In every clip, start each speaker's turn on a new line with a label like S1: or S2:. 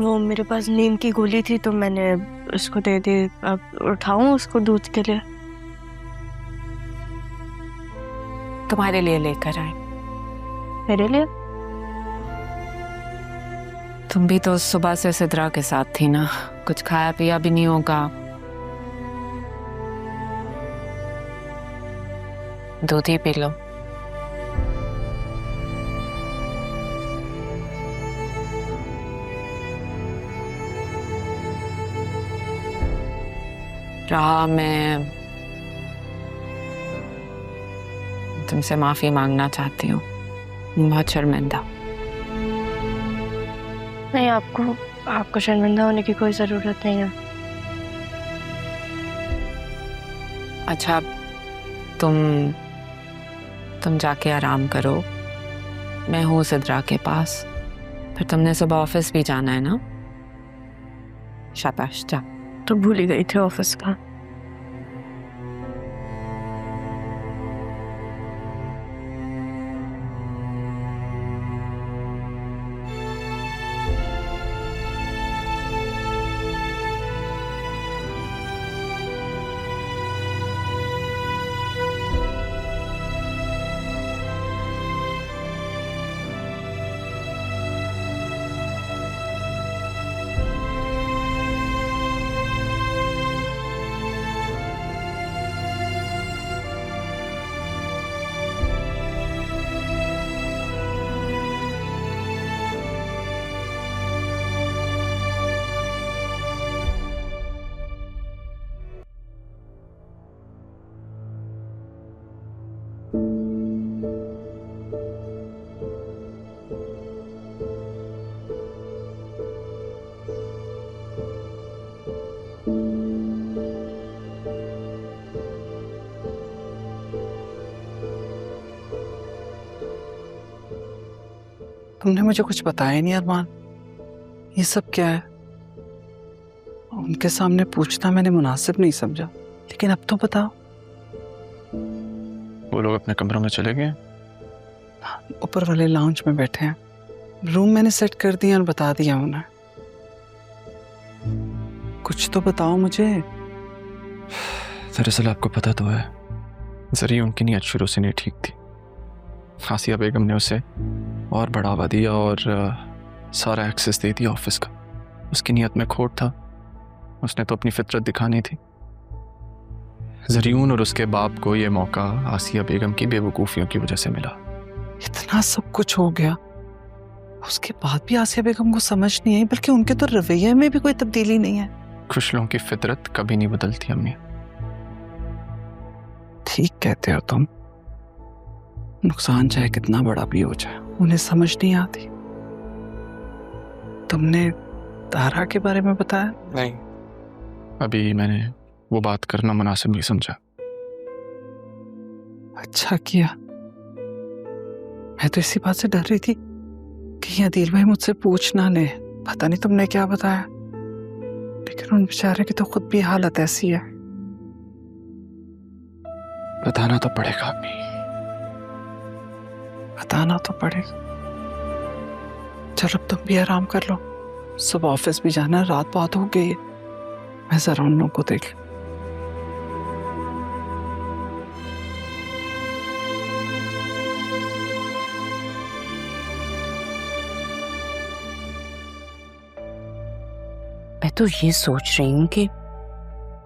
S1: वो मेरे पास नींद की गोली थी तो मैंने उसको दे दी। अब उठाऊं उसको दूध के लिए?
S2: तुम्हारे लिए लेकर आए।
S1: मेरे लिए?
S2: तुम भी तो सुबह से सिद्रा के साथ थी ना, कुछ खाया पिया भी नहीं होगा। दूध ही पी लो। राह, मैं तुमसे माफी मांगना चाहती हूँ। बहुत शर्मिंदा।
S1: नहीं, आपको शर्मिंदा होने की कोई जरूरत नहीं है।
S2: अच्छा, तुम जाके आराम करो, मैं हूँ सिद्रा के पास। फिर तुमने सुबह ऑफिस भी जाना है ना? शाबाश, जा।
S1: तो भूल ही गई थी ऑफिस का।
S3: तुमने मुझे कुछ बताया नहीं अरमान, ये सब क्या है? उनके सामने पूछना मैंने मुनासिब नहीं समझा, लेकिन अब तो बताओ।
S4: वो लोग अपने कमरों में चले गए,
S3: ऊपर वाले लाउंज में बैठे हैं। रूम मैंने सेट कर दिया और बता दिया उन्हें। कुछ तो बताओ मुझे।
S4: दरअसल आपको पता तो है, जरिए उनकी नीयत शुरू से नहीं ठीक थी। आसिया बेगम ने उसे और बढ़ावा दिया और सारा एक्सेस दे दिया ऑफिस का। उसकी नीयत में खोट था, उसने तो अपनी फितरत दिखानी थी। जरियून और उसके बाप को यह मौका आसिया बेगम की बेवकूफ़ियों की वजह से मिला।
S3: इतना सब कुछ हो गया, उसके बाद भी आसिया बेगम को समझ नहीं आई, बल्कि उनके तो रवैये में भी कोई तब्दीली नहीं है।
S4: खुश लोगों की फितरत कभी नहीं बदलती अम्मी।
S3: ठीक कहते हो तुम। नुकसान चाहे कितना बड़ा भी हो जाए, उन्हें समझ नहीं आती। तुमने तारा के बारे में बताया?
S4: नहीं, अभी मैंने वो बात करना मुनासिब नहीं समझा।
S3: अच्छा किया। मैं तो इसी बात से डर रही थी कि अदील भाई मुझसे पूछ ना ले, पता नहीं तुमने क्या बताया। लेकिन उन बेचारे की तो खुद भी हालत ऐसी है।
S4: बताना तो पड़ेगा अम्मी,
S3: बताना तो पड़ेगा। चलो अब तुम भी आराम कर लो, सुबह ऑफिस भी जाना है, रात बहुत हो गई है। मैं जरा उन लोगों को देख लूं।
S2: मैं तो ये सोच रही हूँ कि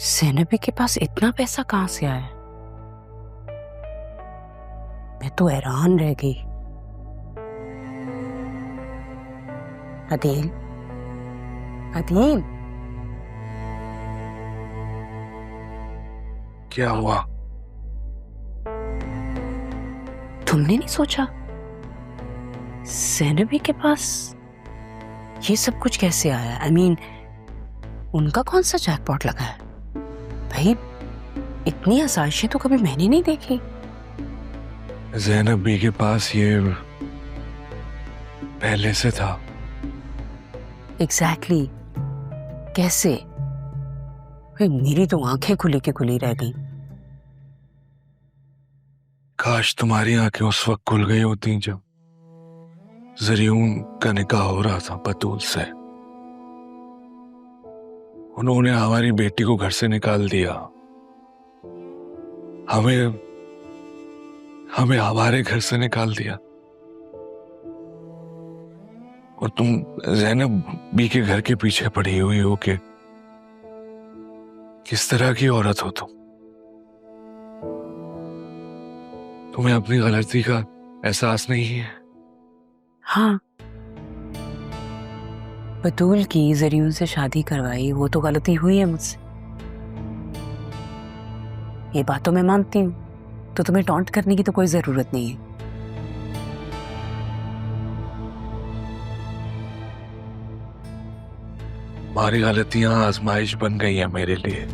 S2: ज़ैनबी के पास इतना पैसा कहाँ से आया। मैं तो हैरान रह गई। अदील, अदील,
S4: क्या हुआ?
S2: तुमने नहीं सोचा ज़ैनबी के पास ये सब कुछ कैसे आया? I mean, उनका कौन सा जैकपॉट लगा है भाई? इतनी आसाइशें तो कभी मैंने नहीं देखी।
S5: ज़ैनब बी के पास ये पहले से था।
S2: एग्जैक्टली कैसे? भाई मेरी तो आंखें खुली की खुली रह गई।
S5: काश तुम्हारी आंखें उस वक्त खुल गई होती जब जरियून का निकाह हो रहा था बतूल से। उन्होंने हमारी बेटी को घर से निकाल दिया, हमें हमें हमारे घर से निकाल दिया। और तुम ज़ैनब बी के घर के पीछे पड़ी हुई हो कि किस तरह की औरत हो तुम? तुम्हें अपनी गलती का एहसास नहीं है?
S2: हाँ, बतूल की जरियों से शादी करवाई, वो तो गलती हुई है मुझसे, ये बात तो मैं मानती हूँ। तो तुम्हें टॉन्ट करने की तो कोई जरूरत नहीं है।
S5: हमारी गलतियां आजमाइश बन गई है मेरे लिए।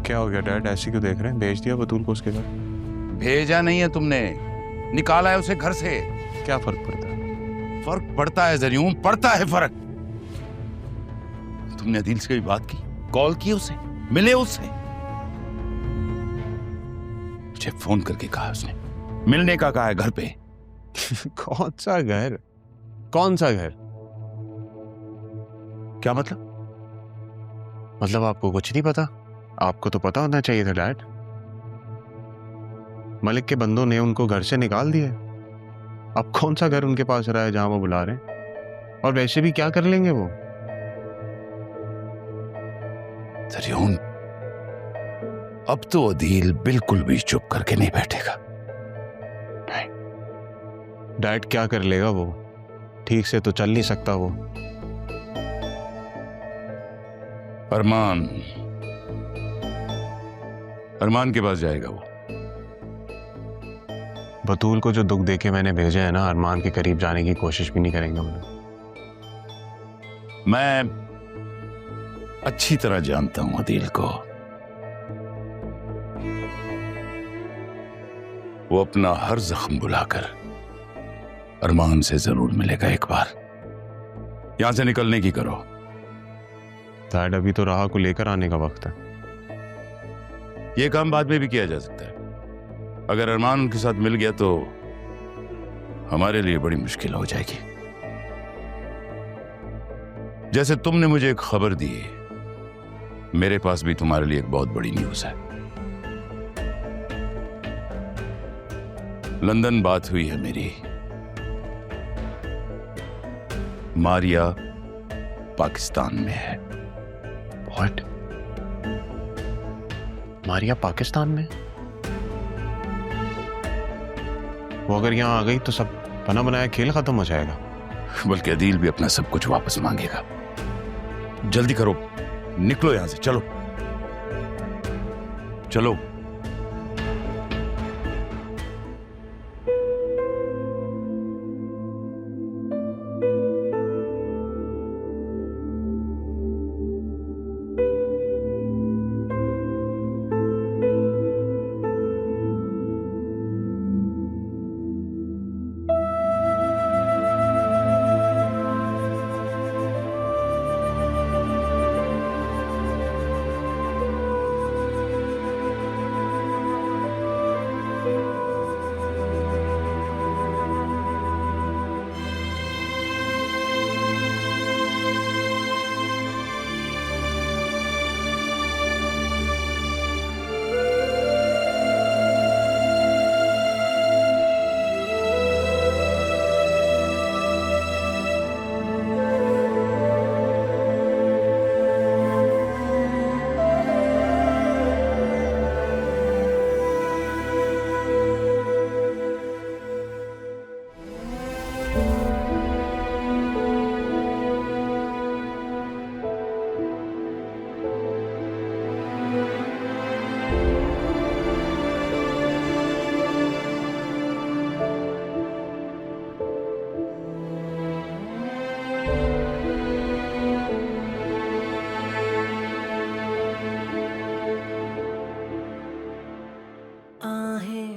S6: क्या हो गया डैड, ऐसे क्यों देख रहे हैं? भेज दिया बतूल को उसके घर?
S7: भेजा नहीं है तुमने, निकाला है उसे घर से।
S6: क्या फर्क पड़ता है?
S7: फर्क पड़ता है जरियूम, पड़ता है फर्क। तुमने अदील से भी बात की, कॉल की उसे, मिले उससे? मुझे फोन करके कहा उसने, मिलने का कहा है घर पे।
S6: कौन सा घर? कौन सा घर?
S7: क्या मतलब?
S6: मतलब आपको कुछ नहीं पता? आपको तो पता होना चाहिए था डैड। मलिक के बंदों ने उनको घर से निकाल दिया। अब कौन सा घर उनके पास रहा है जहां वो बुला रहे हैं? और वैसे भी क्या कर लेंगे वो?
S7: जरियूम, अब तो अदील बिल्कुल भी चुप करके नहीं बैठेगा।
S6: डैड क्या कर लेगा वो? ठीक से तो चल नहीं सकता वो।
S7: अरमान के पास जाएगा वो।
S6: बतूल को जो दुख देके मैंने भेजा है ना, अरमान के करीब जाने की कोशिश भी नहीं करेंगे हम लोग।
S7: मैं अच्छी तरह जानता हूं अदील को। वो अपना हर जख्म बुलाकर अरमान से जरूर मिलेगा एक बार। यहां से निकलने की करो।
S6: डैड अभी तो राह को लेकर आने का वक्त है।
S7: यह काम बाद में भी किया जा सकता है। अगर अरमान उनके साथ मिल गया तो हमारे लिए बड़ी मुश्किल हो जाएगी। जैसे तुमने मुझे एक खबर दी, मेरे पास भी तुम्हारे लिए एक बहुत बड़ी न्यूज है। लंदन बात हुई है मेरी। मारिया पाकिस्तान में है।
S6: व्हाट? मारिया पाकिस्तान में? वो अगर यहां आ गई तो सब बना बनाया खेल खत्म हो जाएगा।
S7: बल्कि अदील भी अपना सब कुछ वापस मांगेगा। जल्दी करो, निकलो यहां से। चलो चलो।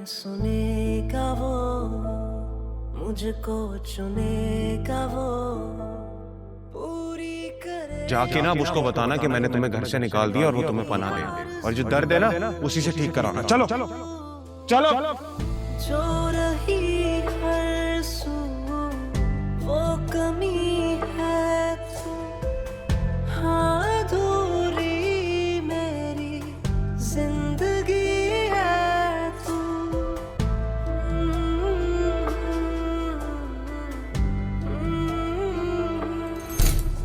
S8: सुनेगा वो, मुझको चुनेगा वो, पूरी करे।
S6: जाके ना अब उसको बताना कि मैंने तुम्हें घर से निकाल दिया और वो तुम्हें पनाह दे, और जो दर्द है ना उसी से ठीक कराना। चलो चलो चलो।
S8: जो रही